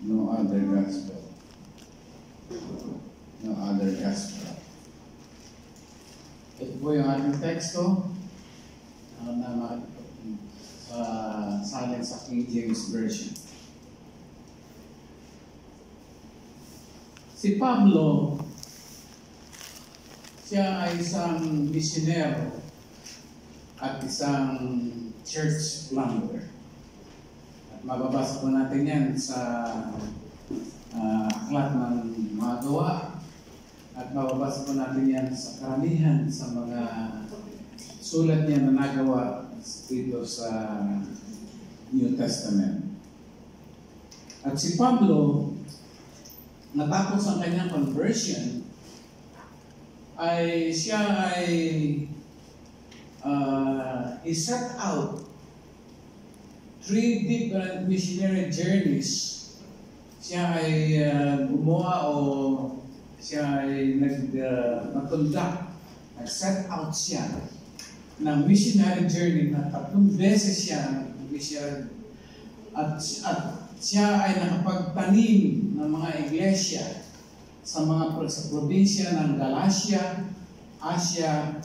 No other gospel. No other gospel. Ito po yung ating teksto na salin sa King James Version. Si Pablo, siya ay isang misyonero at isang church planter. At mababasa po natin yan sa aklat ng mga gawa. At mababasa po natin yan sa karamihan sa mga sulat niya na nagawa dito sa New Testament. At si Pablo, natapos ang kanyang conversion, ay siya ay he set out 3 different missionary journeys. Siya ay gumawa o siya ay nag-conduct, nag-set out siya ng missionary journey na 3 beses siya nag-mission. At siya ay nakapagtanim ng mga iglesia sa probinsya ng Galacia, Asia,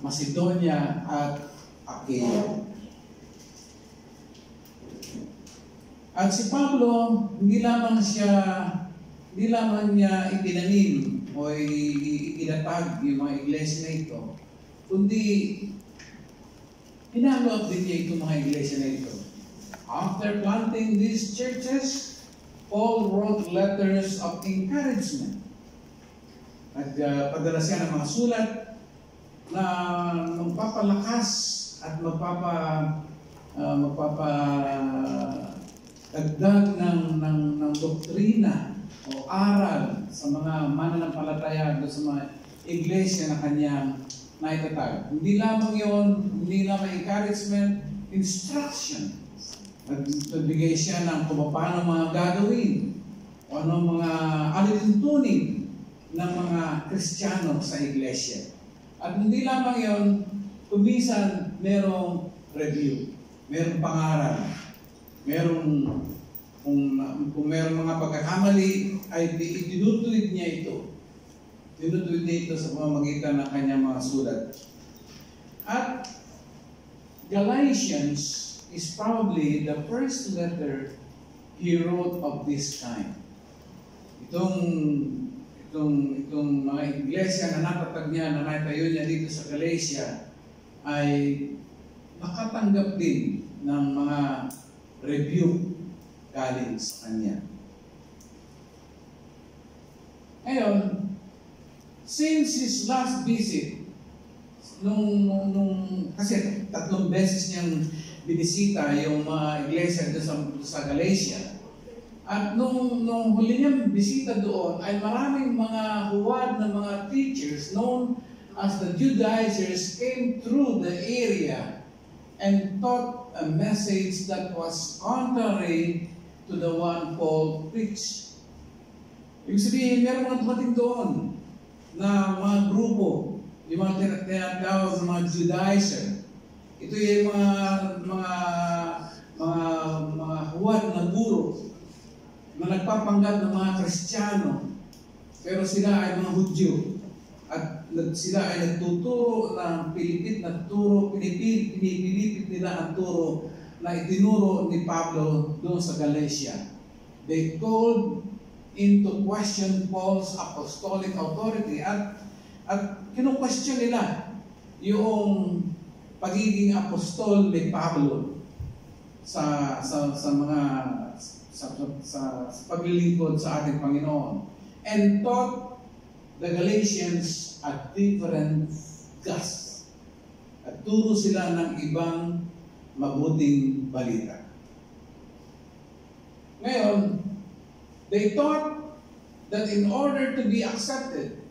Macedonia at Achaia. At si Pablo, hindi lamang niya itinanim o itinatag yung mga iglesia na ito, kundi hinalo din niya itong mga iglesia na ito. After planting these churches, Paul wrote letters of encouragement. Padala siya ng mga sulat na magpapalakas at magpapadagdag ng doktrina o aral sa mga mananampalataya doon sa mga iglesia na kanyang naitatag. Hindi lamang yon, hindi lamang encouragement, instruction. Nagbigay siya ng kung paano mga gagawin o anong mga alituntunin ng mga Kristiyano sa iglesia. At hindi lamang yon, kuminsan merong review, merong pangaral, kung merong mga pagkakamali ay tinutuwid niya ito. Tinutuwid niya ito sa pamamagitan ng kanyang mga sulat. At Galatians is probably the first letter he wrote of this kind. Itong mga iglesia na natatag niya, na naitayo niya dito sa Galatia, ay makatanggap din ng mga review galing sa kanya. Ngayon, since his last visit, kasi 3 beses niyang binisita yung mga iglesia sa Galatia. At nung huli niyang bisita doon, ay maraming mga huwad na mga teachers known as the Judaizers came through the area and taught a message that was contrary to the one Paul preached. Ibig sabihin, meron mga dumating doon na mga grupo, yung mga tinatawag ng mga Judaizer. Ito yung mga huwad na guro na nagpapanggap ng mga Kristiyano, pero sila ay mga Hudyo at sila ay nagtuturo ng pinipilit nila ang turo na itinuro ni Pablo doon sa Galatia. They called into question Paul's apostolic authority at kinu-question nila yung pagiging apostol ni Pablo sa paglilingkod sa ating Panginoon, and taught the Galatians a different gospel. At turo sila ng ibang mabuting balita. Ngayon, they taught that in order to be accepted,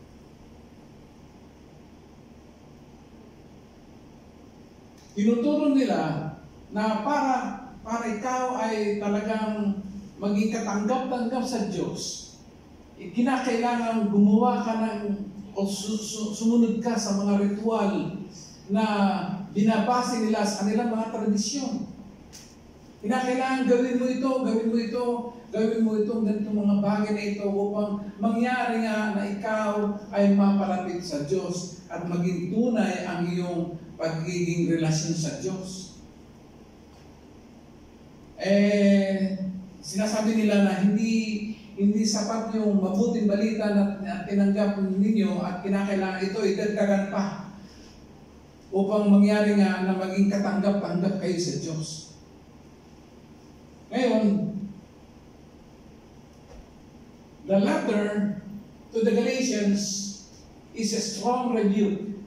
tinuturo nila na para ikaw ay talagang maging katanggap-tanggap sa Diyos, kinakailangan gumawa ka o sumunod ka sa mga ritual na binabase nila sa kanilang mga tradisyon. Kinakailangan gawin mo ito, gawin mo ito, gawin mo itong ganitong mga bagay na ito upang mangyari nga na ikaw ay mapalapit sa Diyos at maging tunay ang iyong pagiging relasyon sa Diyos. Sinasabi nila na hindi sapat yung mabuting balita na tinanggap ninyo at kinakailangan ito idagdagan pa upang mangyari nga na maging katanggap-tanggap kayo sa Diyos. Ngayon, the letter to the Galatians is a strong rebuke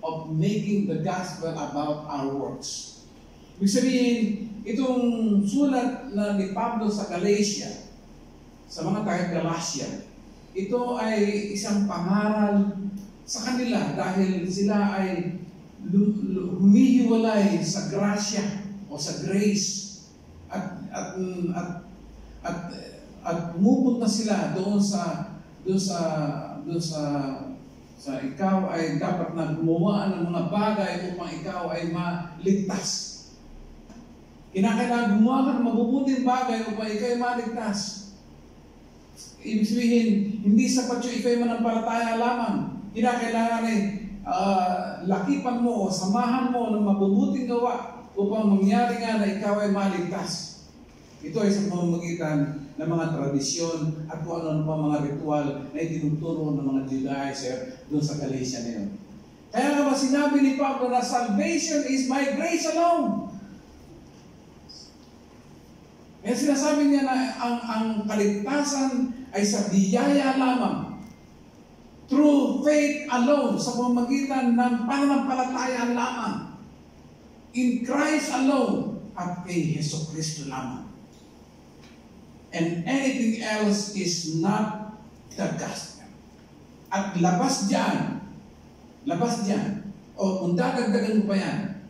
of making the gospel about our works. Ibig sabihin, itong sulat na ni Pablo sa Galatia, sa mga taga-Galatia, ito ay isang pangaral sa kanila dahil sila ay humihiwalay sa grasya o sa grace at pumupunta sila doon sa ikaw ay dapat na gumawa ng mga bagay upang ikaw ay maligtas. Kinakailangan gumawa ka ng mabubuting bagay upang ikaw ay maligtas. Ibig sabihin, hindi sapat yung ikaw ay manampalataya lamang. Kinakailangan ay lakipan mo o samahan mo ng mabubuting gawa upang mangyari nga na ikaw ay maligtas. Ito ay sa pamamagitan ng mga tradisyon at kung ano pa mga ritual na itinuturo ng mga Judaizer doon sa Galatia na yun. Kaya nga ba sinabi ni Pablo na salvation is by grace alone. Kaya sinasabi niya na ang kaligtasan ay sa biyaya lamang. Through faith alone, sa pamamagitan ng pananampalataya lamang. In Christ alone at kay Hesus Kristo lamang. And anything else is not the gospel. At labas dyan, o kung dadagdagan mo pa yan,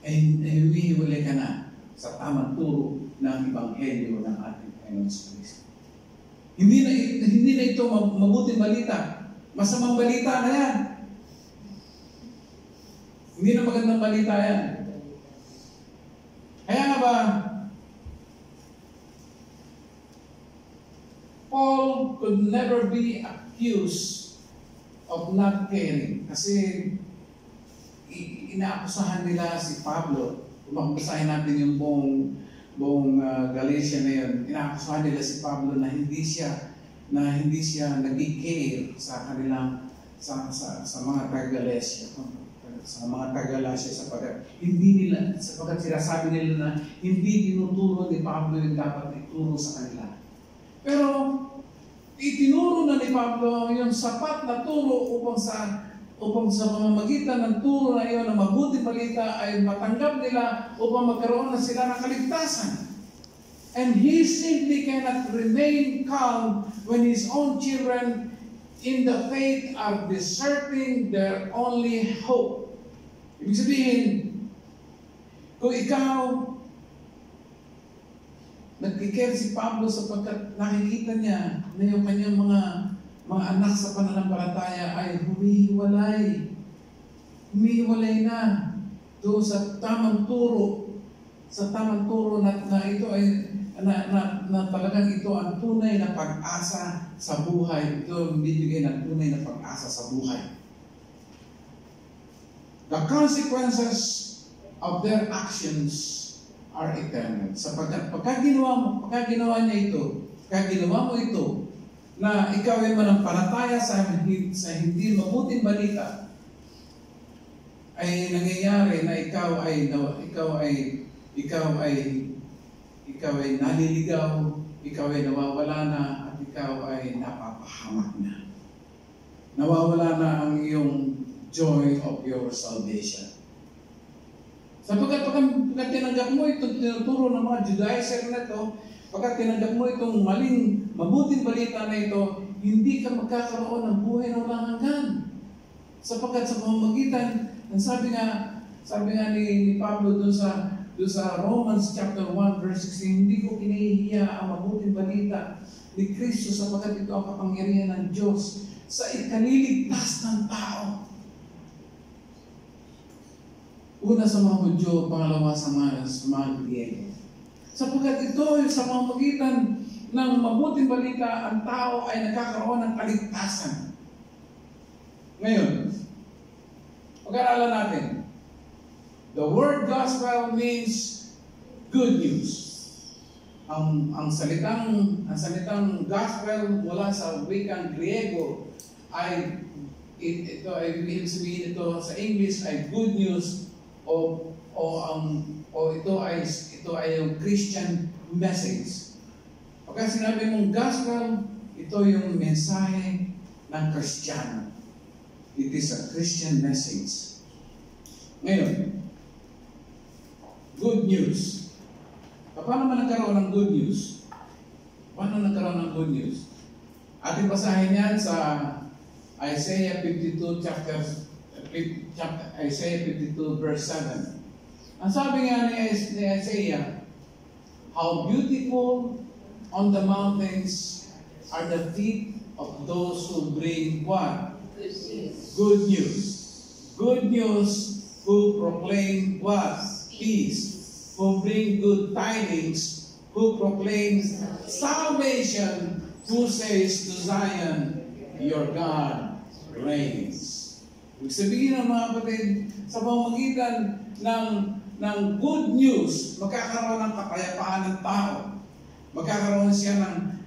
ay humihiwalay ka na sa tamang turo ng Ebanghelyo ng ating Panginoon sa Kristo. Hindi na ito mabuting balita. Masamang balita na yan. Hindi na magandang balita yan. Kaya nga ba, Paul could never be accused of not caring. Kasi inaakusahan nila si Pablo. Kung basahin natin yung buong Galatia na yun, inaakusahan nila si Pablo na hindi siya nag-care sa kanilang sa mga taga-Galatia. Sa mga taga-Galatia sapagkat sinasabi nila na hindi tinuturo ni Pablo yung dapat ituro sa kanila. Pero itinuro na ni Pablo yung sapat na turo upang sa pamamagitan ng turo na iyon na mabuting balita ay matanggap nila upang magkaroon na sila ng kaligtasan. And he simply cannot remain calm when his own children in the faith are deserting their only hope. Ibig sabihin, kung ikaw nag-care si Pablo sapagkat nakikita niya na yung kanyang mga anak sa pananampalataya ay humihiwalay na doon sa tamang turo na ito ay na talagang ito ang tunay na pag-asa sa buhay. Ito ang bibigay ng tunay na pag-asa sa buhay. The consequences of their actions are eternal. Sapagkat pagka ginawa mo ito, na ikaw ay manampalataya sa hindi mabuting balita, ay nangyayari na ikaw ay naliligaw, ikaw ay nawawala na, at ikaw ay napapahamak na. Nawawala na ang iyong joy of your salvation. Sapagkat pagka tinanggap mo itong tinuturo ng mga Judaizer na ito, pagka tinanggap mo itong mabuting balita na ito, hindi ka magkakaroon ng buhay na walang hanggan. Sapagkat sa pamamagitan, sabi nga ni Pablo doon sa Romans chapter 1 verse 16, hindi ko kinahihiya ang mabuting balita ni Kristo sapagkat ito ang kapangyarihan ng Diyos sa ikaliligtas ng tao. Una sa mga Hudyo, pangalawa sa mga Griego. Sapagkat ito sa pamamagitan ng mabuting balita, ang tao ay nagkakaroon ng kaligtasan. Ngayon, pag-aralan natin, the word gospel means good news. Ang salitang gospel mula sa wikang Griego ay ito ay ibig sabihin ito sa English ay good news o ito ay yung Christian message. Pagka sinabi mong gospel, ito yung mensahe ng Kristiyano. It is a Christian message. Ngayon, good news. Paano man nagkaroon ng good news? Paano nagkaroon ng good news? Ating basahin yan sa Isaiah 52 Isaiah 52 verse 7. Ang sabi nga ni Isaiah, how beautiful on the mountains are the feet of those who bring what? Good news. Good news who proclaim what? Peace. Who bring good tidings, who proclaim salvation, who says to Zion, your God reigns. Ibig sabihin ng mga kapatid, sa pamamagitan ng good news, magkakaroon ng kapayapaan ng tao. Magkakaroon siya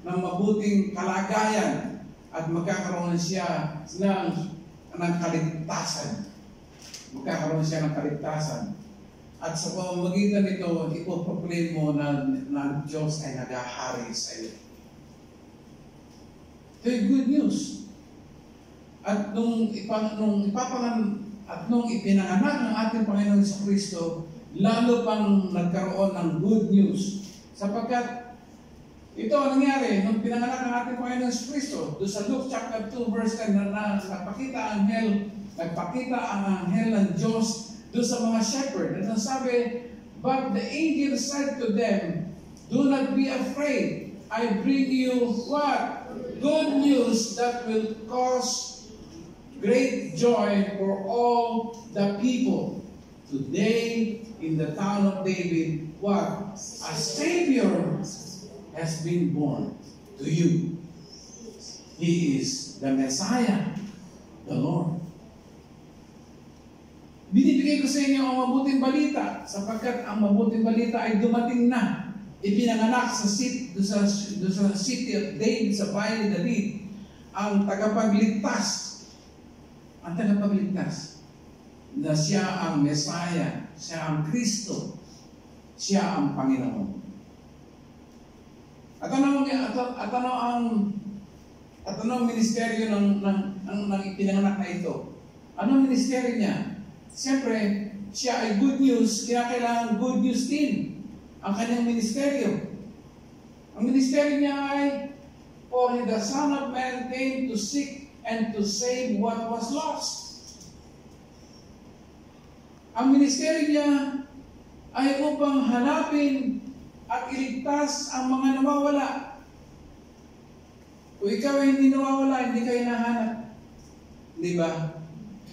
ng mabuting kalagayan at magkakaroon siya ng kaligtasan. Magkakaroon siya ng kaligtasan. At sa pamamagitan nito, ipoproclaim mo na ang Diyos ay naghahari sa iyo. Ito yung good news. At nung ipinanganak ng ating Panginoon sa Kristo, lalo pang nagkaroon ng good news. Sapagkat ito ang nangyari nung pinanganak ng ating Panginoon sa Kristo. Doon sa Luke chapter 2 verse 10 na nagpakita ang anghel ng Diyos doon sa mga shepherd. At sabi, but the angel said to them, do not be afraid. I bring you what? Good news that will cause great joy for all the people. Today, in the town of David, what? A Savior has been born to you. He is the Messiah, the Lord. Binibigay ko sa inyo ang mabuting balita sapagkat ang mabuting balita ay dumating na. Ipinanganak sa city of David, sa bayan ni David, ang tagapagligtas. Ang tagapagligtas. Na siya ang Messiah, siya ang Kristo, siya ang Panginoon. At ano ang ministeryo ng ipinanganak na ito? Anong ministeryo niya? Siyempre, siya ay good news, kailangan good news din ang kanyang ministeryo. Ang ministeryo niya ay, for the Son of Man came to seek and to save what was lost. Ang ministeryo niya ay upang hanapin at iligtas ang mga nawawala. Kung ikaw ay hindi nawawala, hindi ka hinahanap. Di ba?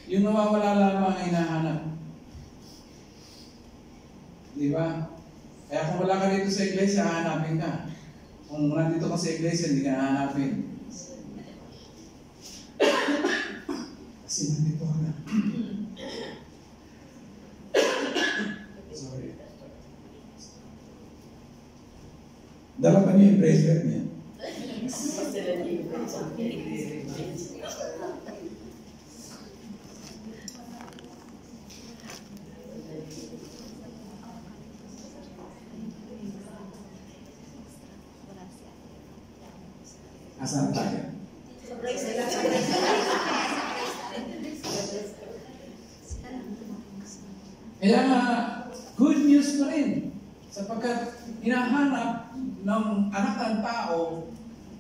Yung nawawala lamang ang hinahanap. Di ba? Kaya kung wala ka dito sa iglesia, hahanapin ka. Kung nandito ka sa iglesia, hindi ka hahanapin. Kasi nandito ka na. Sorry. Dala pa niya yung bracelet niya. Asan tayo? Kaya nga, good news pa rin. Sapagkat hinahanap ng anak ng tao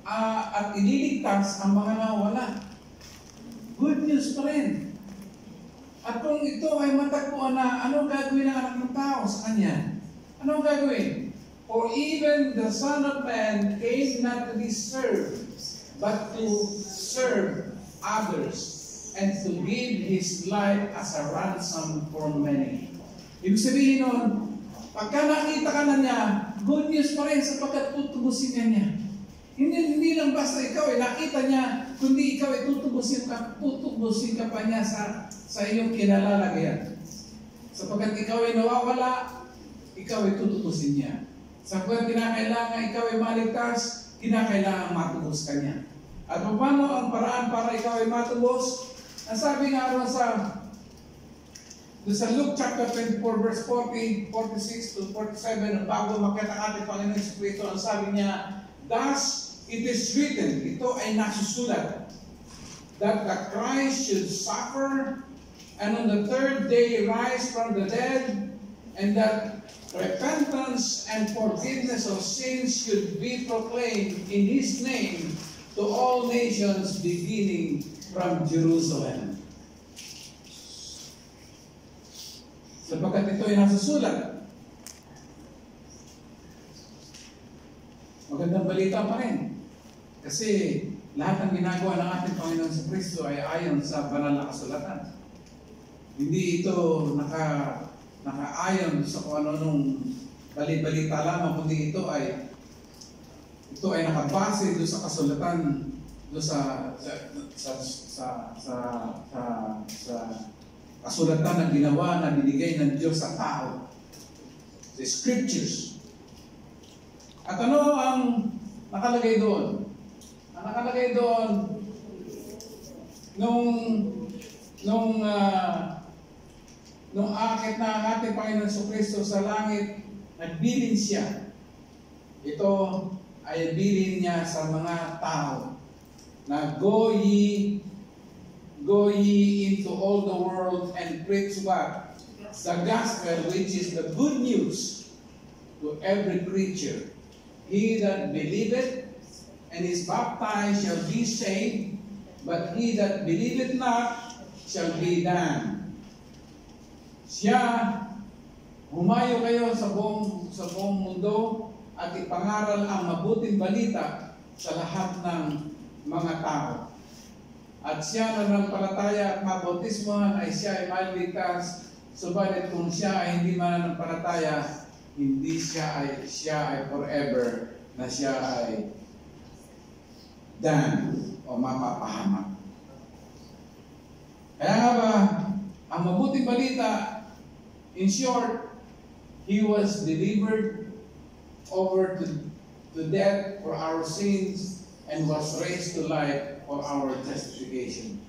at iniligtas ang mga nawala. Good news pa rin. At kung ito ay matagpuan na, anong gagawin ng anak ng tao sa kanya? Anong gagawin? For even the Son of Man came not to be served, but to serve others, and to give His life as a ransom for many. Ibig sabihin nun, pagka nakita ka na niya, good news pa rin sapagkat tutubusin ka niya. Hindi lang basta ikaw nakita niya, kundi ikaw tutubusin ka pa niya sa iyong kinalalagyan. Sapagkat ikaw nawawala, ikaw tutubusin niya. Sapagkat kinakailangan ikaw maligtas, kinakailangan matubos ka niya. At paano ang paraan para ikaw matubos? Ang sabi nga sa Luke chapter 24 verse 40, 46 to 47, bago makita natin Panginoon Espiritu, ang sabi niya, thus it is written, ito ay nasusulat, that the Christ should suffer and on the third day rise from the dead, and that repentance and forgiveness of sins should be proclaimed in His name to all nations beginning from Jerusalem. Sapagkat ito ay nasusulat. Magandang balita pa rin. Kasi lahat ng ginagawa ng ating Panginoon sa Kristo ay ayon sa banal na kasulatan. Hindi ito nakaayon sa kung ano nung balita lamang, kundi ito ay nakabase doon sa kasulatan, doon sa kasulatan na ginawa na binigay ng Diyos sa tao. The Scriptures. At ano ang nakalagay doon? Ang nakalagay doon, nung akit na ang ating Panginoon sa Kristo sa langit, nagbilin siya. Ito ay bilin niya sa mga tao na go ye into all the world and preach what? The gospel, which is the good news to every creature. He that believeth and is baptized shall be saved, but he that believeth not shall be damned. Siya, humayo kayo sa buong mundo at ipangaral ang mabuting balita sa lahat ng mga tao. At siya na nanampalataya at mabautismohan ay siya ay maligtas, subalit kung siya ay hindi mananampalataya, hindi siya ay forever na siya ay damned o mapapahamak. Kaya nga ba, ang mabuting balita, in short, He was delivered over to death for our sins and was raised to life for our justification.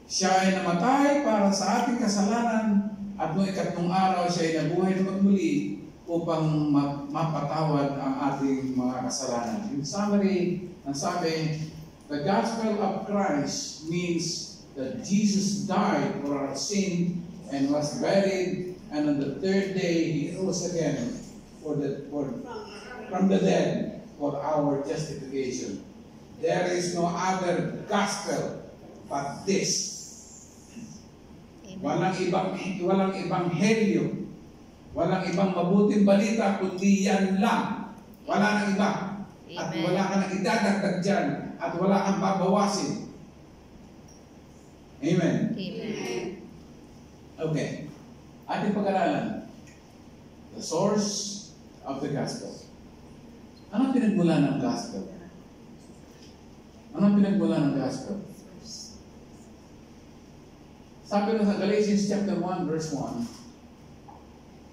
Siya ay namatay para sa ating kasalanan at noong ikatlong araw siya ay nabuhay na magmuli upang mapatawad ang ating mga kasalanan. In summary, ang sabi, the gospel of Christ means that Jesus died for our sin and was buried, and on the third day He rose again from the dead for our justification. There is no other gospel but this. Walang ebanghelyo, walang ibang mabuting balita, kundi yan lang. Wala nang iba. At wala ka nang idadagdag dyan. At wala kang babawasin. Amen? Amen. Okay. Ating pag-aralan. The source of the gospel. Ano pinagmula ng gospel? Ano pinagmula ng gospel? Sabi na sa Galatians chapter 1 verse 1,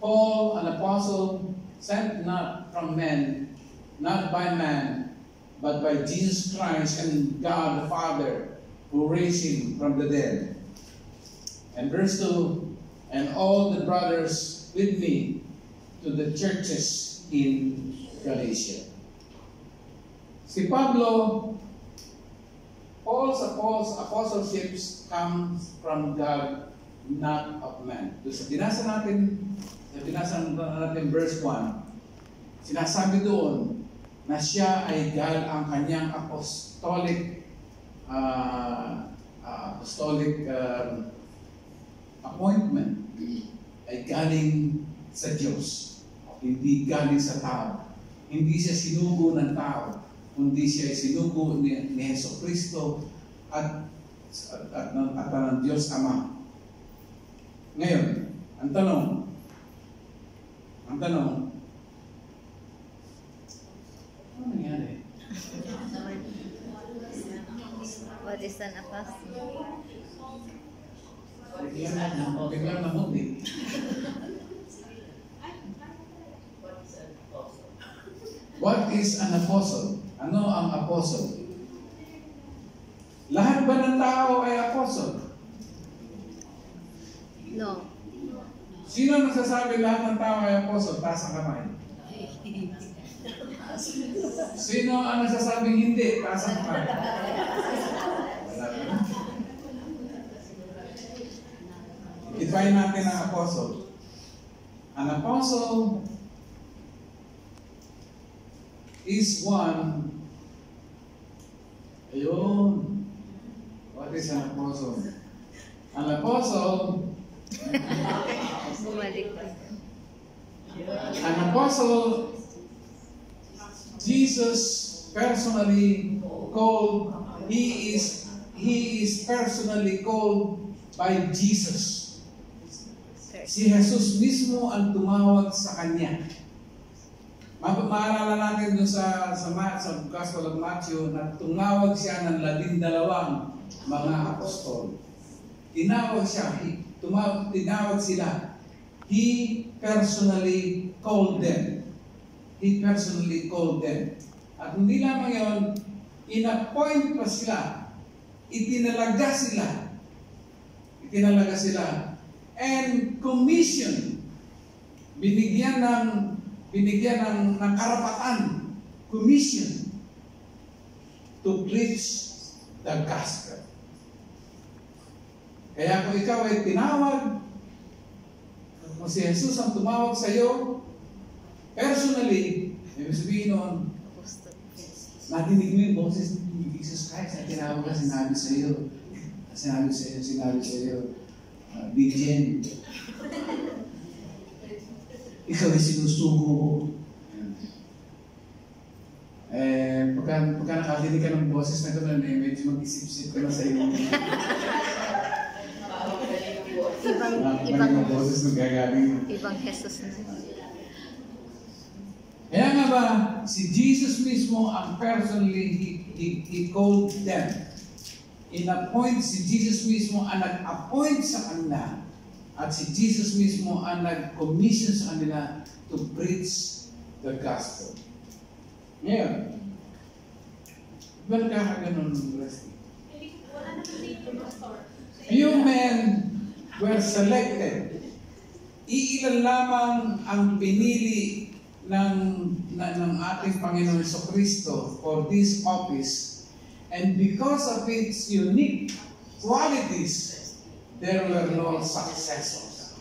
Paul, an apostle, sent not from men, not by man, but by Jesus Christ and God the Father, who raised Him from the dead. And verse 2, and all the brothers with me to the churches in Galatia. Si Pablo, Paul's apostleships comes from God, not of man. So, binasa natin verse 1, sinasabi doon na siya ay dahil ang kanyang apostolic appointment ay galing sa Diyos, hindi galing sa tao. Hindi siya sinugo ng tao, kundi siya ay sinugo ni Jesucristo at ng Diyos Ama. Ngayon, ang tanong, What is an apostle? Biglang namundi. What is an apostle? Ano ang apostle? Lahat ba ng tao ay apostle? No. Sino nagsasabi lahat ng tao ay apostle? Taas ang kamay. Sino ang nagsasabing hindi? Taas ang kamay. Wala na. Define natin ang apostle. An apostle is one. Ayun. What is an apostle? An apostle. An apostle, Jesus personally called. He is personally called by Jesus. Si Jesus mismo ang tumawag sa kanya. Maalala natin doon sa Gospel of Matthew na tumawag siya ng 12 mga apostol. Tinawag sila. He personally called them. He personally called them. At hindi lamang yun, in-appoint pa sila. Itinalaga sila. And commission. Binigyan ng karapatan. Commission to preach the gospel. Kaya kung ikaw ay tinawag, kung si Jesus ang tumawag sa iyo, personally, ibig sabihin nun, natinig mo yung boses ni Jesus Christ na tinawag ka, sinabi sa iyo, Bijen, ikaw ay sinusugo ko. Pagka nakadinig ka ng boses na gano'n, medyo mag-isip-isip ka na sa iyo. Ibang Jesus na. Kaya nga ba, si Jesus mismo ang personally, he called them. In-appoint, si Jesus mismo ang nag-appoint sa kanila. At si Jesus mismo ang nag-commission sa kanila to preach the gospel. Ngayon, ba nagkakaganon, Rusty? Few men were selected. Iilan lamang ang pinili ng ating Panginoon Jesucristo for this office. And because of its unique qualities, there were no successors.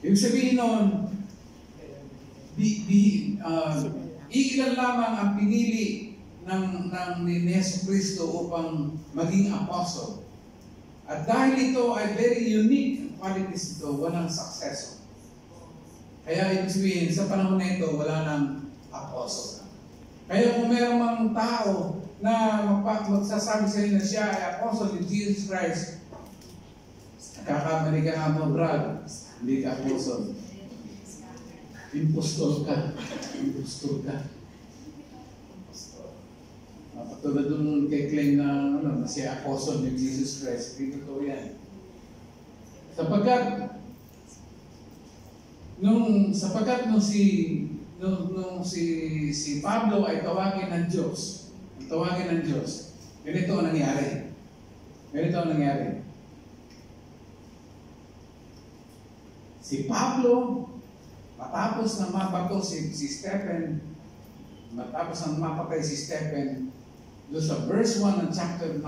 Ibig sabihin nun, iilan lamang ang pinili ni Jesucristo upang maging apostle. At dahil ito ay very unique qualities ito, walang successor. Kaya ibig sabihin, sa panahon na ito, wala nang apostle. Kaya kung mayroong mga tao na magsasabi sa inyo na siya ay apostle ni Jesus Christ, nakakamali ka nga mo, Brad, hindi ka apostle. Impostor ka. Patulad nung kay-claim na siya apostle ni Jesus Christ, hindi totoo yan. Sapagkat nung si Pablo ay tawagin ng Diyos, ganito ang nangyari. Si Pablo, matapos na mabato si Stephen, matapos na mapatay si Stephen, doon sa verse 1 ng chapter 9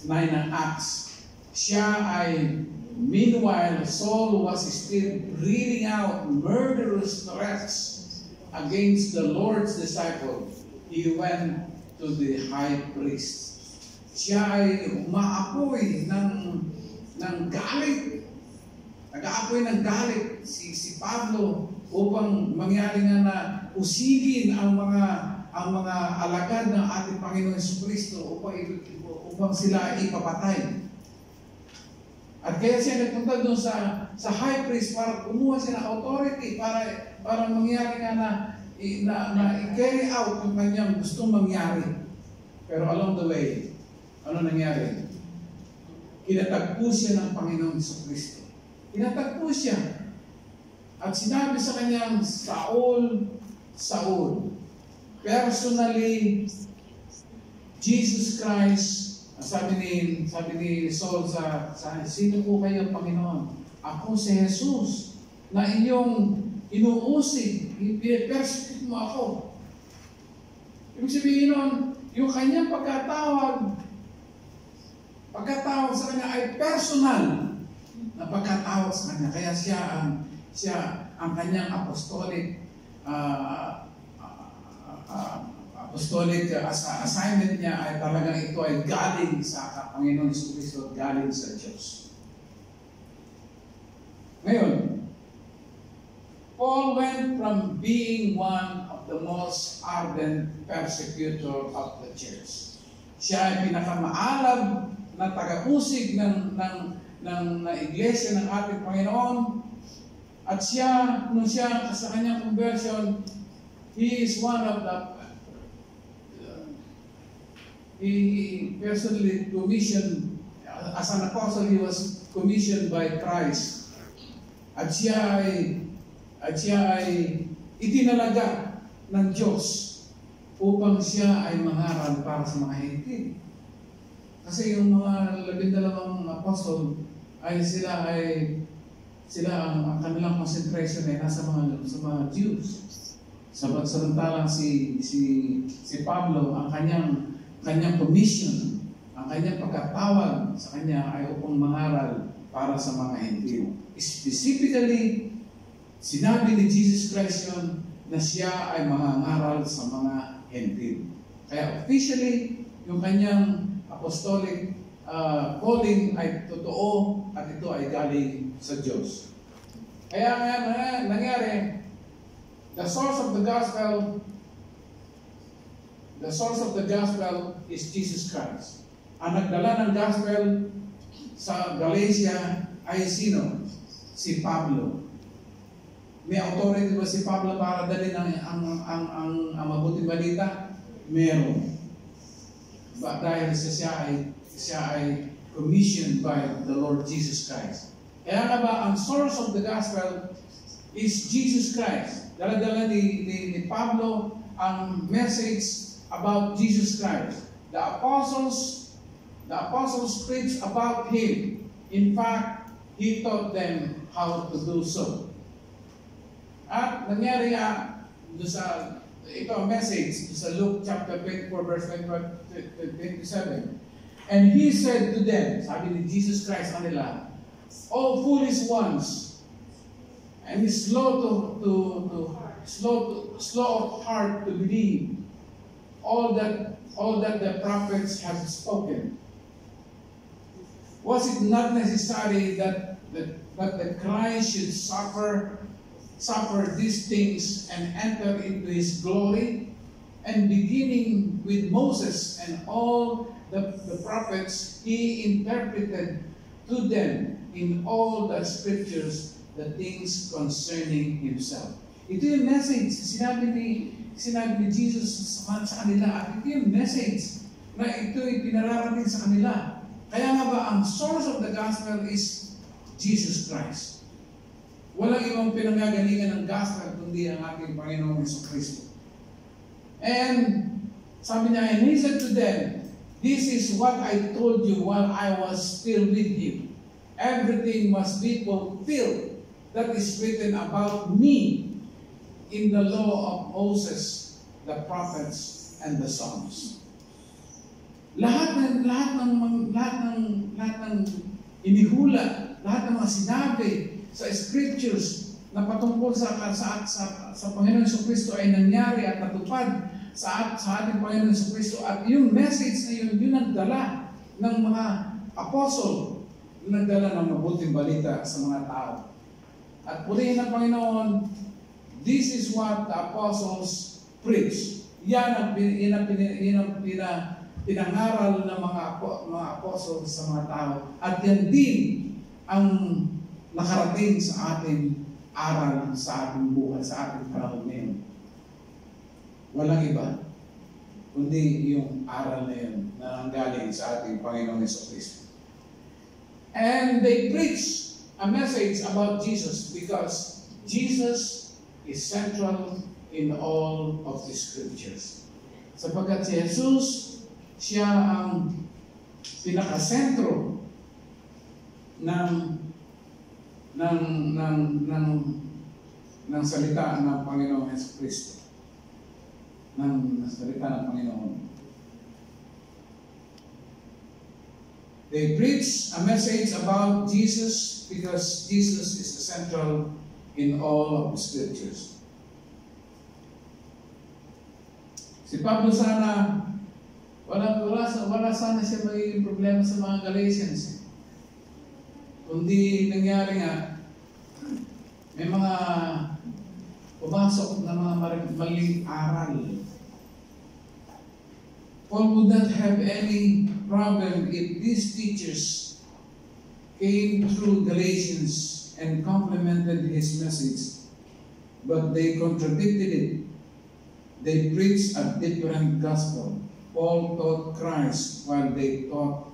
ng Acts, siya ay, meanwhile, Saul was still breathing out murderous threats against the Lord's disciple. He went to the high priest. Siya ay umaapoy ng galit. Nag-aapoy ng galit si Pablo upang mangyari nga na usigin ang mga alagad ng ating Panginoon Jesucristo upang sila ipapatay. At kaya siya nagpunta doon sa high priest para kumuha siya ng authority para mangyari nga na i-carry out yung kanyang gustong mangyari. Pero along the way, ano nangyari? Kinatagpo siya ng Panginoong Jesucristo. Kinatagpo siya. At sinabi sa kanyang, Saul, Saul. Personally, Jesus Christ, sabi ni Saul sa sino po kayo, Panginoon? Ako si Jesus, na inyong inuusig, persecute mo ako. Ibig sabihin nun, yung kanyang pagkatawag sa kanya ay personal na pagkatawag sa kanya. Kaya siya ang kanyang apostolic assignment niya ay talagang ito ay galing sa Panginoon Jesucristo at galing sa Diyos. Ngayon, Paul went from being one of the most ardent persecutor of the church. Siya ay pinakamaalab na taga-usig ng iglesia ng ating Panginoon. At nung siya sa kanyang conversion, he is one of the he personally commissioned, as an apostle, he was commissioned by Christ. At siya ay itinalaga ng Diyos upang siya ay mangaral para sa mga Hentil. Kasi yung mga 12 apostol ay sila ang kanilang concentration ay nasa mga Jews. Samantalang si Pablo, ang kanyang commission, ang kanyang pagkatawag sa kanya ay upang mangaral para sa mga Hentil. Specifically, sinabi ni Jesus Christ yun na siya ay mangangaral sa mga Hentil. Kaya officially, yung kanyang apostolic calling ay totoo at ito ay galing sa Diyos. Kaya nangyari, the source of the gospel is Jesus Christ. Ang nagdala ng gospel sa Galatia ay sino? Si Pablo. May authority ba si Pablo para dalhin ang mabuting balita? Meron. Dahil siya ay commissioned by the Lord Jesus Christ. Kaya nga ba, ang source of the gospel is Jesus Christ. Dala-dala ni Pablo ang message about Jesus Christ. The apostles preached about Him. In fact, He taught them how to do so. At nangyari ito ang message sa Luke chapter 24 verse 27. And He said to them, sabi ni Jesus Christ kanila, "O foolish ones, and slow of heart to believe all that the prophets have spoken. Was it not necessary that the Christ should suffer these things and enter into His glory? And beginning with Moses and all the prophets, He interpreted to them in all the scriptures the things concerning Himself." Ito yung message sinabi ni Jesus sa kanila, at ito yung message na ito ay pinararating sa kanila. Kaya nga ba, ang source of the gospel is Jesus Christ. Walang ibang pinanggagalingan ng gospel kundi ang ating Panginoong Jesucristo. And sabi niya, and He said to them, "This is what I told you while I was still with you. Everything must be fulfilled that is written about me in the law of Moses, the prophets, and the Psalms." Lahat ng inihula, lahat ng mga sinabi sa scriptures na patungkol sa Panginoon Jesucristo ay nangyari at natupad sa ating Panginoon Jesucristo. At yung message na yun ang dala ng mga apostle, yung nagdala ng mabuting balita sa mga tao. At purihin ng Panginoon, this is what the apostles preach. Yan ang pinangaral ng mga apostles sa mga tao. At yan din ang nakarating sa ating aral, sa ating buhay, sa ating panahon ngayon. Walang iba, kundi yung aral na yun na nanggaling sa ating Panginoong Jesucristo. And they preach a message about Jesus because Jesus is central in all of the scriptures. Sapagkat si Jesus, siya ang pinakasentro ng salita ng Panginoong Jesucristo. Ng salita ng Panginoon. They preach a message about Jesus because Jesus is the central in all of the scriptures. Si Pablo sana, wala sana siya may problema sa mga Galatians. Kundi nangyari nga, may mga pumasok na mga maling aral. Paul would not have any problem if these teachers came through Galatians and complemented his message, but they contradicted it. They preached a different gospel. Paul taught Christ while they taught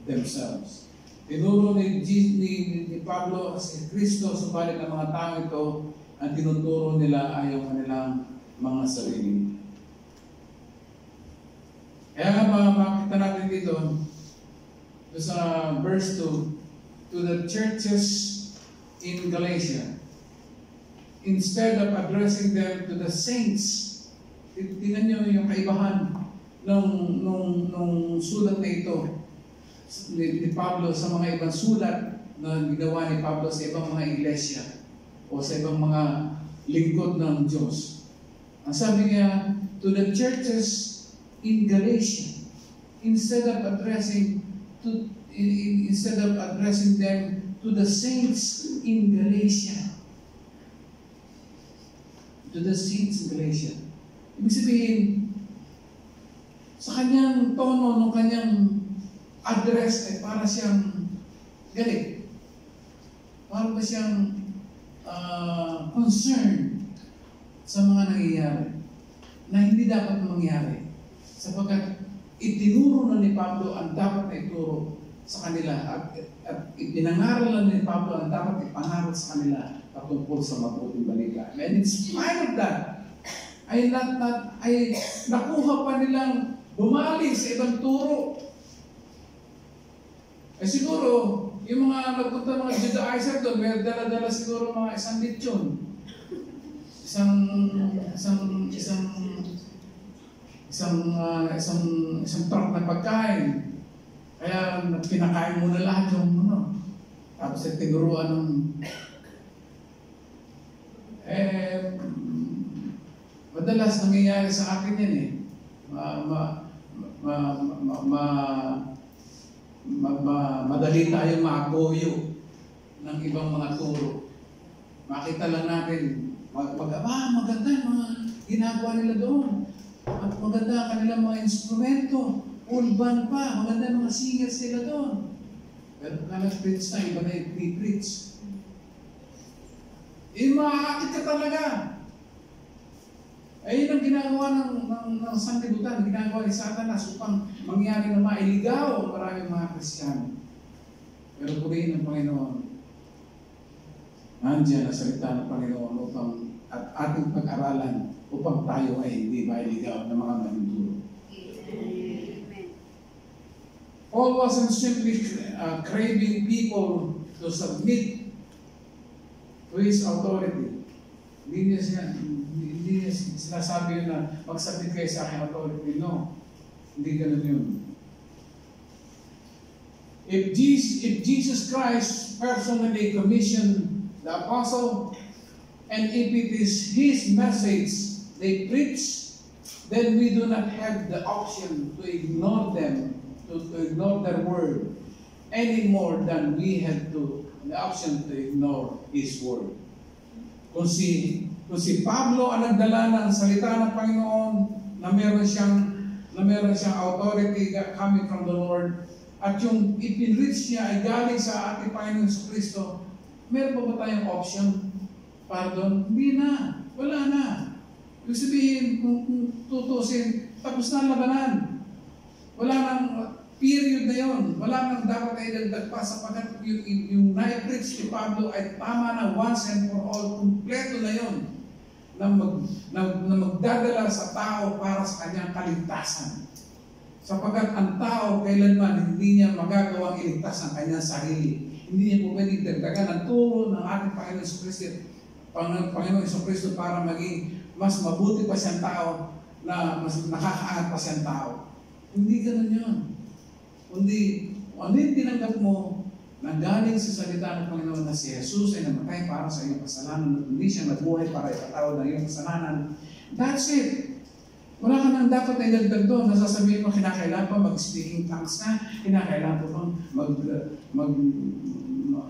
themselves. Tinuro ni Pablo si Kristo, subalit ang mga tao ito, ang tinuturo nila ay yung kanilang mga sarili. Kaya makita natin dito, sa verse 2, to the churches in Galatia, instead of addressing them to the saints, tingnan nyo yung kaibahan nung sulat na ito ni Pablo sa mga ibang sulat na ginawa ni Pablo sa ibang mga iglesia o sa ibang mga lingkod ng Diyos. Ang sabi niya, to the churches in Galatia, instead of addressing them to the saints in Galatia. To the saints in Galatia. Ibig sabihin, sa kanyang tono, ng kanyang address, ay para siyang galit. Para ba siyang concerned sa mga nangyayari na hindi dapat mangyari. Sapagkat itinuro na ni Pablo ang dapat na ituro sa kanila at ipinangaral na ni Pablo ang dapat ipangaral sa kanila patungkol sa mabuting balita. And in spite of that, ay nakuha pa nilang bumalik sa ibang turo. Siguro, yung mga nagpunta mga Judaizer doon, may dala-dala siguro mga isang lechon. Isang truck na pagkain. Kaya pinakain muna lahat yung tapos ay tiguruan ng madalas nangyayari sa akin yan eh. Madali tayong maagoyo ng ibang mga turo. Makita lang natin, maganda yung mga ginagawa nila doon. At maganda ang kanilang mga instrumento. Ulban pa, maganda mga singers sila doon. Pero preach na, iba na i-preach. Maakit ka talaga. Ayun ang ginagawa ng sanlibutan, ginagawa ni Satanas upang mangyari na mailigaw ang maraming mga Kristiyano. Pero purihin ng Panginoon, nandiyan ang salita ng Panginoon upang at ating pag-aralan upang tayo ay hindi mailigaw ng mga manituro. Paul wasn't simply craving people to submit to his authority. Hindi niya sinasabi yun na magsabit kayo sa aking authority. No. Hindi ganun yun. If Jesus Christ personally commissioned the apostle, and if it is his message they preach, then we do not have the option to ignore them, to ignore their word, any more than we have the option to ignore his word. Kung si Pablo ang nagdala ng salita ng Panginoon na meron siyang authority coming from the Lord, at yung ipinreach niya ay galing sa ating Panginoon sa Kristo, meron pa ba tayong option para doon? Hindi na. Wala na. Ibig sabihin, kung tutusin, tapos na ang labanan. Wala nang period na yon. Wala nang dapat ay dagdag pa sapagkat yung na-preach ni Pablo ay tama na once and for all. Kumpleto na yon na magdadala sa tao para sa kanyang kaligtasan. Sapagkat ang tao kailanman hindi niya magagawang iligtas ang kanyang sarili. Hindi niya po pwedeng dagdagan ang tulong ng ating Panginoon Jesucristo, Panginoon Jesucristo para maging mas mabuti pa siyang tao, na mas nakakaangat pa siyang tao. Hindi ganun yun. Kundi, ano yung tinanggap mo na galing sa salita ng Panginoon na si Jesus ay namatay para sa iyong kasalanan at hindi siya nabuhay para ipatawad ng iyong kasalanan. That's it. Wala ka nang dapat na idagdag doon. Nasasabihin mo, kinakailangan pa mag-speaking tongues na, kinakailangan pa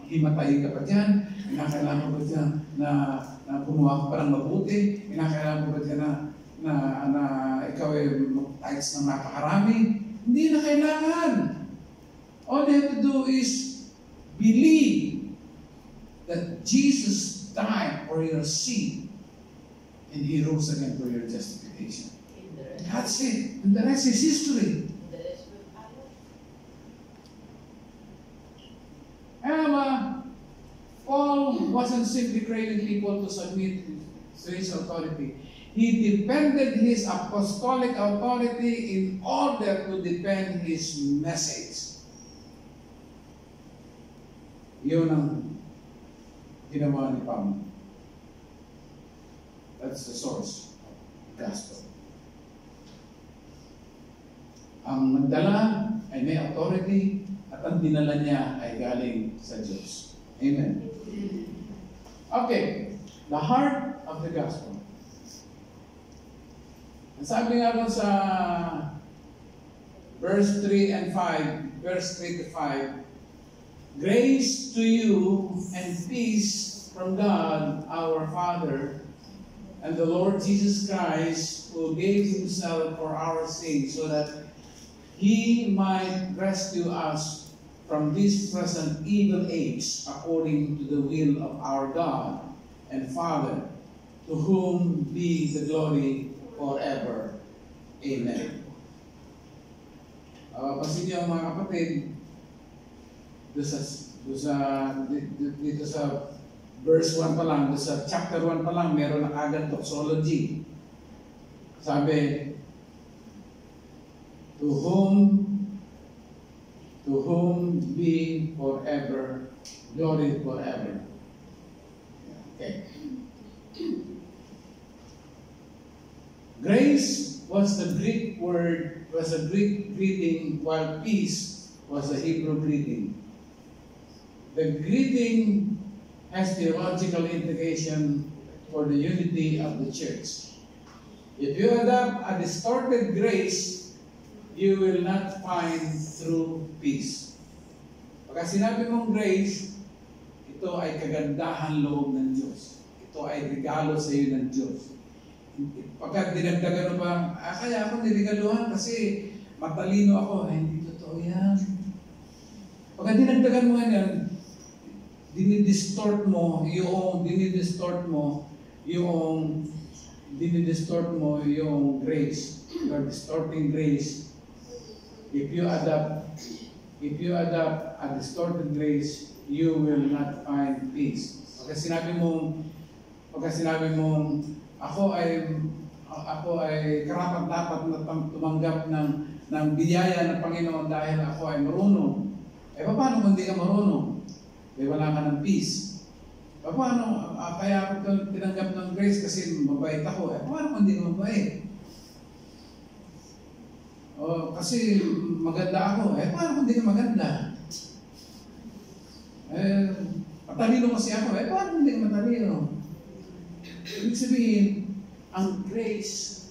himatay ka pa dyan, kinakailangan pa dyan na gumawa ka pa ng mabuti, kinakailangan pa dyan na ikaw ay mag-tights ng napakarami. Hindi na kailangan. All you have to do is believe that Jesus died for your sin and He rose again for your justification. That's it. And the rest is history. Paul wasn't simply craving people to submit to his authority. He depended his apostolic authority in order to defend his message. Yun ang ginawa ni Pablo. That's the source of the gospel. Ang nagdala ay may authority at ang dinala niya ay galing sa Diyos. Amen. Okay, the heart of the gospel. Ang sabi nga doon sa verse 3 and 5, verse 3 to 5, grace to you and peace from God our Father and the Lord Jesus Christ, who gave Himself for our sins so that He might rescue us from this present evil age according to the will of our God and Father, to whom be the glory forever. Amen. Pasin niyo mga kapatid, dito sa verse 1 pa lang, dito sa chapter 1 pa lang, meron na agad doxology. Sabi, to whom be forever, glory forever. Okay. Grace was the Greek word, was a Greek greeting, while peace was a Hebrew greeting. The greeting has theological implication for the unity of the church. If you adopt a distorted grace, you will not find true peace. Pagka sinabi mong grace, ito ay kagandahan loob ng Diyos. Ito ay regalo sa iyo ng Diyos. Pagka dinagdagan mo pa, kaya ako nirigaluhan kasi matalino ako. Ay, hindi totoo yan. Pagka dinagdagan mo yan, dinidistort mo yung grace. You are distorting grace. If you adopt a distorted grace, you will not find peace. Pagka sinabi mo, ako ay karapat-dapat na tumanggap ng biyaya ng Panginoon dahil ako ay marunong. Eh, paano kung hindi ka marunong? Eh, wala ka ng peace. Paano? Kaya ako tinanggap ng grace kasi mabait ako. Eh, paano kung hindi ka mabait? Kasi maganda ako. Eh, paano kung hindi ka maganda? Eh, matalino kasi ako. Eh, paano kung hindi ka matalino? Ibig sabihin, ang grace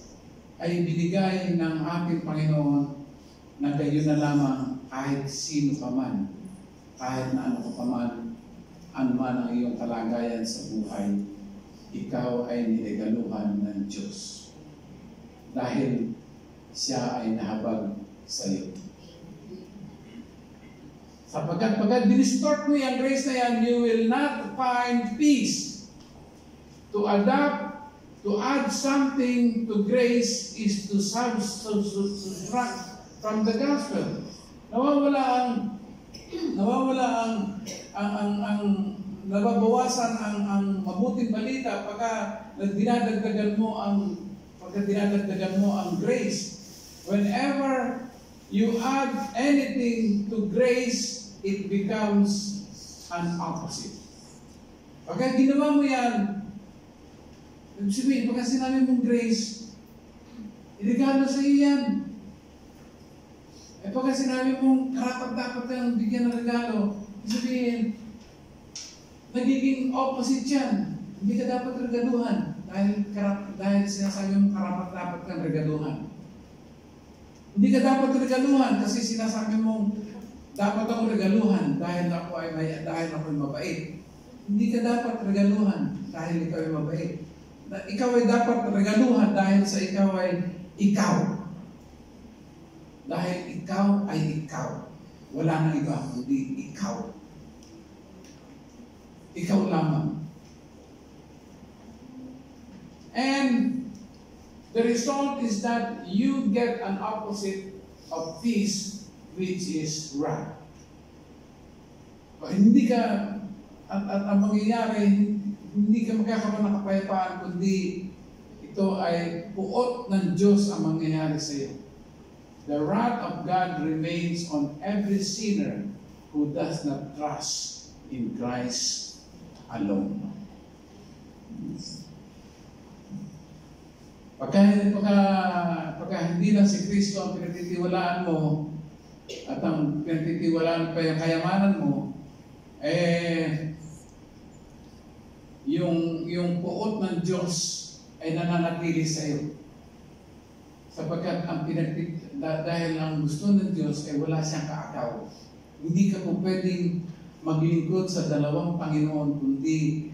ay binigay ng ating Panginoon na gayon na lamang kahit sino ka man, kahit na ano ka pa man, ano man ang iyong kalagayan sa buhay, ikaw ay niregaluhan ng Diyos. Dahil siya ay nahabag sa iyo. Sapagkat pagkat dinistort mo yung grace na yan, you will not find peace. To To add something to grace is to subtract from the gospel. Nababawasan ang mabuting balita pagka dinadagdagan mo ang grace. Whenever you add anything to grace, it becomes an opposite. Pagka ginawa mo yan, sabihin, pagka sinabi mong grace, irigalo sa iyo yan. Pagka sinabi mong karapat-dapat kang bigyan ng regalo, sabihin, nagiging opposite yan. Hindi ka dapat regaluhan dahil sinasabi mong karapat-dapat kang regaluhan. Hindi ka dapat regaluhan kasi sinasabi mong dapat ako regaluhan dahil ako'y mabait. Hindi ka dapat regaluhan dahil ikaw ay mabait. Ikaw ay dapat regaluhan dahil sa ikaw ay ikaw. Dahil ikaw ay ikaw. Wala nang iba kundi ikaw. Ikaw lamang. And the result is that you get an opposite of peace, which is wrath. Hindi ka, at ang mangyayari, hindi ka magkakaroon ng kapayapaan, kundi ito ay puot ng Diyos ang mangyayari sa iyo. The wrath of God remains on every sinner who does not trust in Christ alone. Pagka hindi lang si Kristo ang pinagtitiwalaan mo at ang pinagtitiwalaan pa yung kayamanan mo, yung puot ng Diyos ay nananatili sa iyo. Sapagkat dahil ang gusto ng Diyos ay wala siyang kaakaw. Hindi ka po pwedeng maglingkod sa dalawang Panginoon, kundi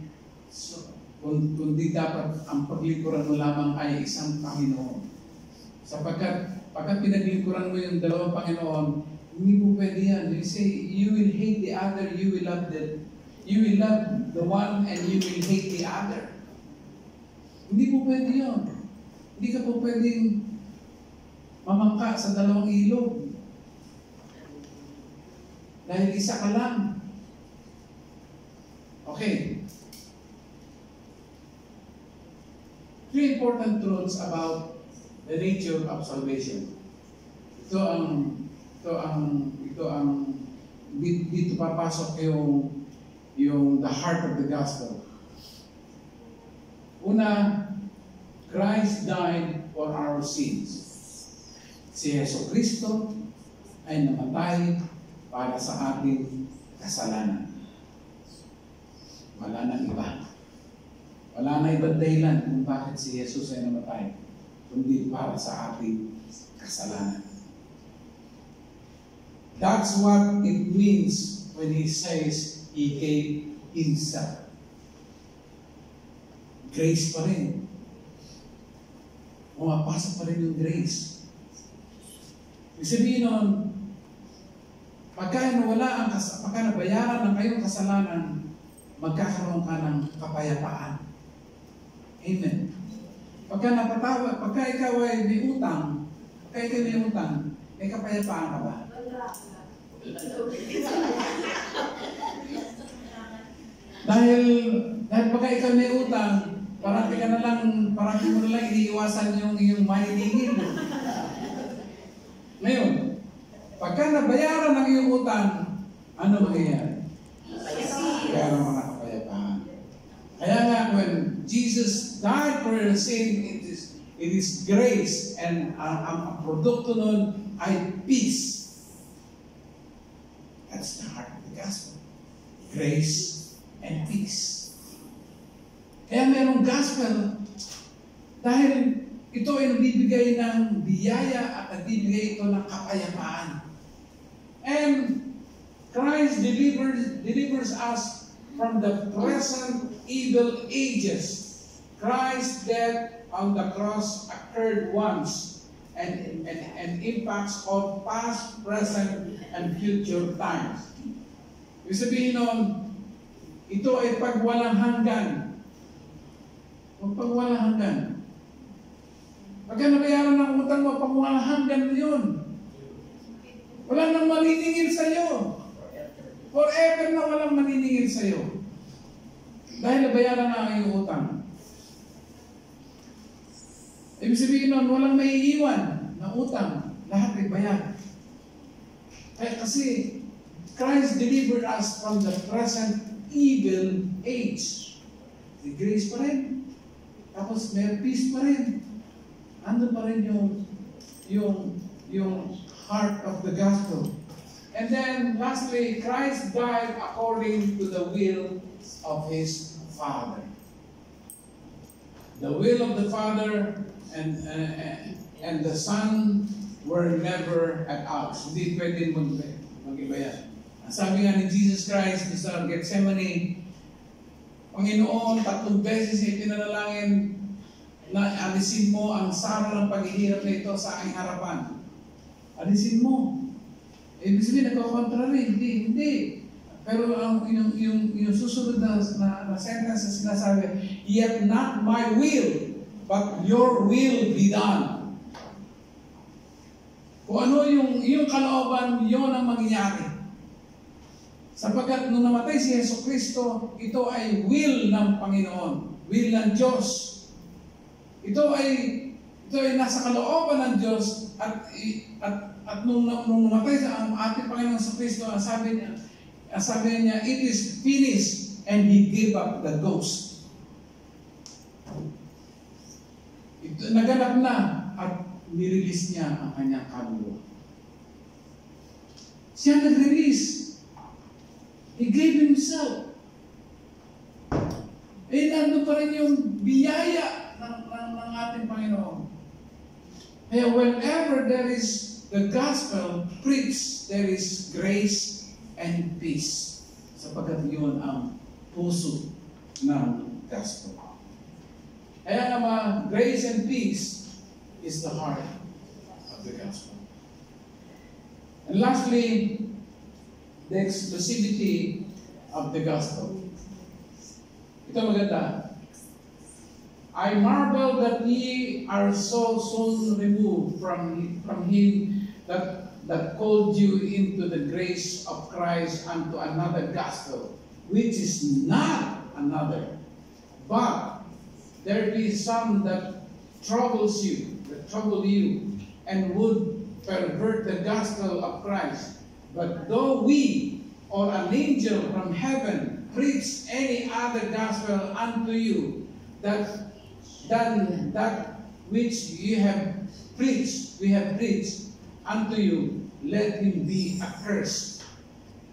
dapat ang paglingkuran mo lamang ay isang Panginoon. Sapagkat pagkat pinaglingkuran mo yung dalawang Panginoon, hindi po pwede yan. You say, you will hate the other, you will love the one and you will hate the other. Hindi po pwede yun. Hindi ka po pwedeng mamangka sa dalawang ilog. Dahil isa ka lang. Okay. 3 important truths about the nature of salvation. Dito papasok yung the heart of the gospel. Una, Christ died for our sins. Si Yesu Kristo ay namatay para sa ating kasalanan. Wala nang iba. Wala na ibang dahilan kung bakit si Jesus ay namatay, kundi para sa ating kasalanan. That's what it means when He says He gave Himself. Grace pa rin. Pumapasok pa rin yung grace. Ibig sabihin nun, pagka nabayaran ng kayong kasalanan, magkakaroon ka ng kapayapaan. Amen. Pagka ikaw ay may utang, may kapayapaan ka ba? Dahil pagka ikaw may utang, parati mo na lang iniiwasan yung mahiningin. Ngayon, pagka nabayaran ng iyong utang, ano mangyayari? Kaya naman nakapayapaan. Kaya nga, when Jesus died for your sin, it is grace, and ang produkto nun ay peace. That's the heart of the gospel. Grace and peace. Kaya merong gospel dahil ito ay nagbibigay ng biyaya at nagbibigay ito ng kapayapaan. And Christ delivers us from the present evil ages. Christ's death on the cross occurred once and impacts on past, present, and future times. Ibig sabihin nun, ito ay pagwalang hanggan. Huwag pang walang hanggan. Pagka nabayaran ng utang mo, pang walang hanggan na yun. Wala nang maniningil sa'yo. Forever na walang maniningil sa'yo. Dahil nabayaran na ang iyong utang. Ibig sabihin nun, walang maiiwan na utang. Lahat ay bayad. Kasi Christ delivered us from the present evil age. May grace pa rin. Tapos may peace pa rin. Ando pa rin yung heart of the gospel. And then lastly, Christ died according to the will of His Father. The will of the Father and the Son were never at odds. Hindi pwedeng mag-iba yan. Sabi nga ni Jesus Christ sa Gethsemane, Panginoon, 3 beses niya pinanalangin na alisin mo ang sara ng paghihirap na ito sa aking harapan. Alisin mo. Ibig sabihin, nagkakontrary. Hindi. Pero yung susunod na sentence na sinasabi, yet not my will, but your will be done. Kung ano yung kalooban, yun ang mangyayari. Sapagkat nung namatay si Yesu Kristo, ito ay will ng Panginoon, will ng Diyos. Ito ay nasa kalooban ng Diyos at nung namatay ang ating Panginoon sa Kristo, ang sabi niya, it is finished, and He gave up the ghost. Ito, naganap na at nirelease niya ang kanyang kaluluwa. Siya nag-release. He gave Himself. Nandun pa rin yung biyaya ng ating Panginoon. Kaya whenever there is the gospel preached, there is grace and peace. Sapagkat yun ang puso ng gospel. Kaya naman, grace and peace is the heart of the gospel. And lastly, the exclusivity of the gospel. Ito maganda. I marvel that ye are so soon removed from Him that called you into the grace of Christ unto another gospel, which is not another. But there be some that trouble you, and would pervert the gospel of Christ. But though we or an angel from heaven preach any other gospel unto you than that which we have preached unto you, let him be accursed.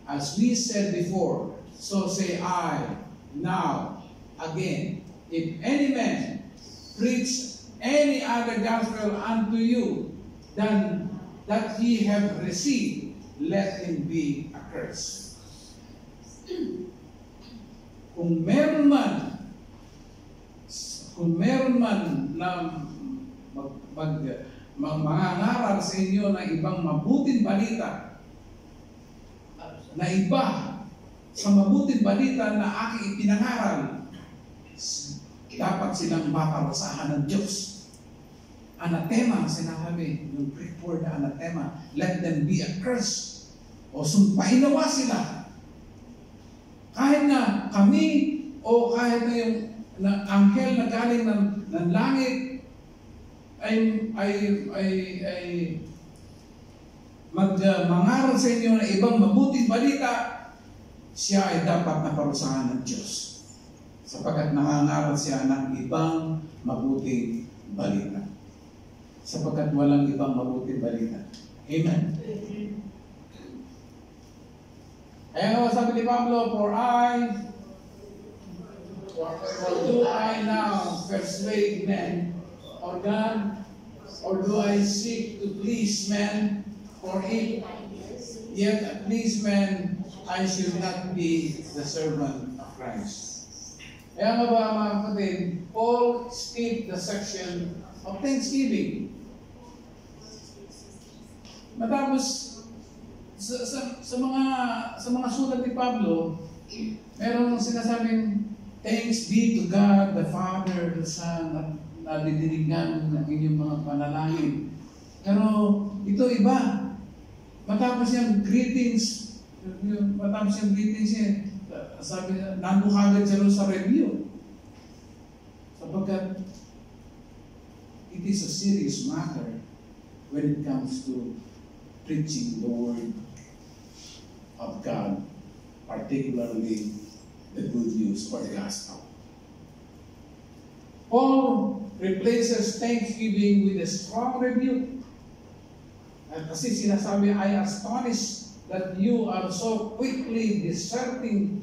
As we said before, so say I now again, if any man preach any other gospel unto you than that ye have received, let him be accursed. Kung meron man na mangangaral sa inyo ng ibang mabuting balita, na iba sa mabuting balita na aking ipinangaral, dapat silang maparusahan ng Diyos. Anathema, sinasabi, yung Greek word na anathema, let them be accursed. O sumpain nawa sila. Kahit na kami, o kahit na yung anghel na galing ng langit, ay mangaral sa inyo ng ibang mabuting balita, siya ay dapat naparusahan ng Diyos. Sapagkat nangangaral siya ng ibang mabuting balita. Sapagkat walang ibang mabuting balita. Amen. Kaya nga sabi ni Pablo, for do I now persuade men or God, or do I seek to please men? For if yet please men, I should not be the servant of Christ. Kaya nga ba mga kapatid, Paul skipped the section of thanksgiving. Matapos sa mga sulat ni Pablo, merong sinasabing Thanks be to God, the Father, the Son, at nadidirigan ng inyong mga panalangin. Pero ito iba. Matapos yung greetings, sabi niya, nandun kagad siya sa review. Sapagkat it is a serious matter when it comes to preaching the Word of God, particularly the good news or the gospel. Paul replaces thanksgiving with a strong rebuke. At kasi sinasabi, I astonished that you are so quickly deserting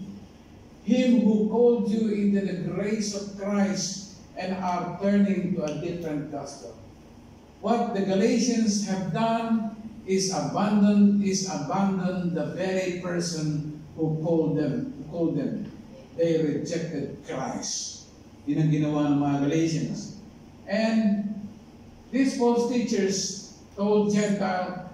Him who called you into the grace of Christ and are turning to a different gospel. What the Galatians have done is abandon the very person who called them. They rejected Christ. Yun ang ginawa ng mga Galatians. And these false teachers told Gentile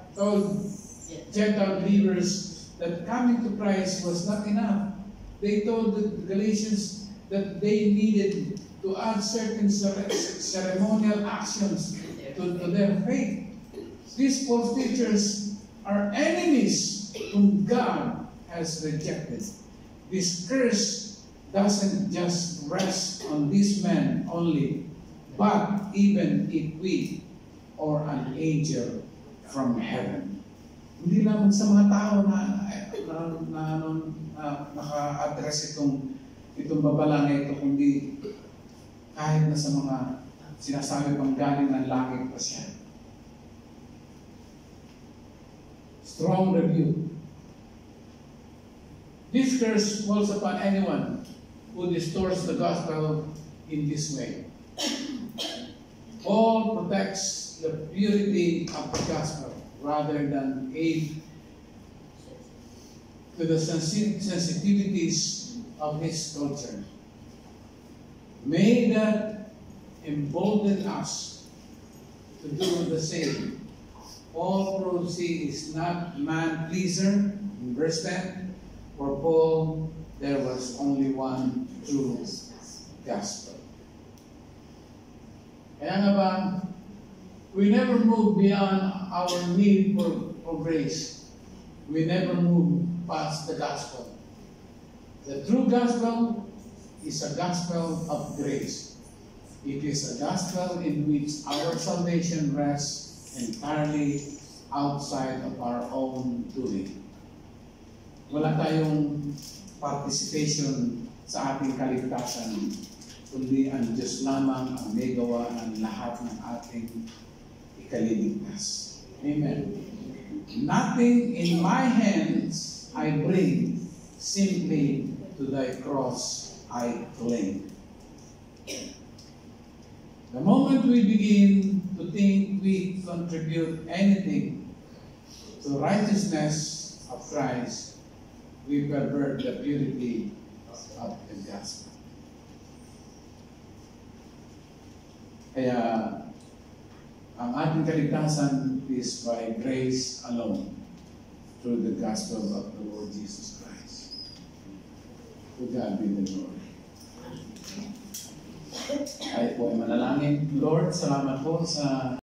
believers that coming to Christ was not enough. They told the Galatians that they needed to add certain ceremonial actions to their faith. These false teachers are enemies whom God has rejected. This curse doesn't just rest on these men only, but even if we or an angel from heaven. Hindi lamang sa mga tao na naka-address itong babala na ito, kundi kahit na sa mga sinasabi pang galing ng langit pa siya. Strong rebuke. This curse falls upon anyone who distorts the gospel in this way. Paul protects the purity of the gospel rather than aid to the sensitivities of his culture. May that embolden us to do the same. Paul prophecy is not man-pleaser. In verse 10, for Paul, there was only one true gospel. Kaya nga ba, we never move beyond our need for grace. We never move past the gospel. The true gospel is a gospel of grace. It is a gospel in which our salvation rests entirely outside of our own doing. Wala tayong participation sa ating kaligtasan, kundi ang Diyos lamang ang may gawa ng lahat ng ating ikaliligtas. Amen. Nothing in my hands I bring, simply to thy cross I cling. The moment we begin to think we contribute anything to righteousness of Christ, we pervert the purity of the gospel. Kaya, ang ating kaligtasan is by grace alone, through the gospel of the Lord Jesus Christ. To God be the glory. Ay po ay manalangin. Lord, salamat po sa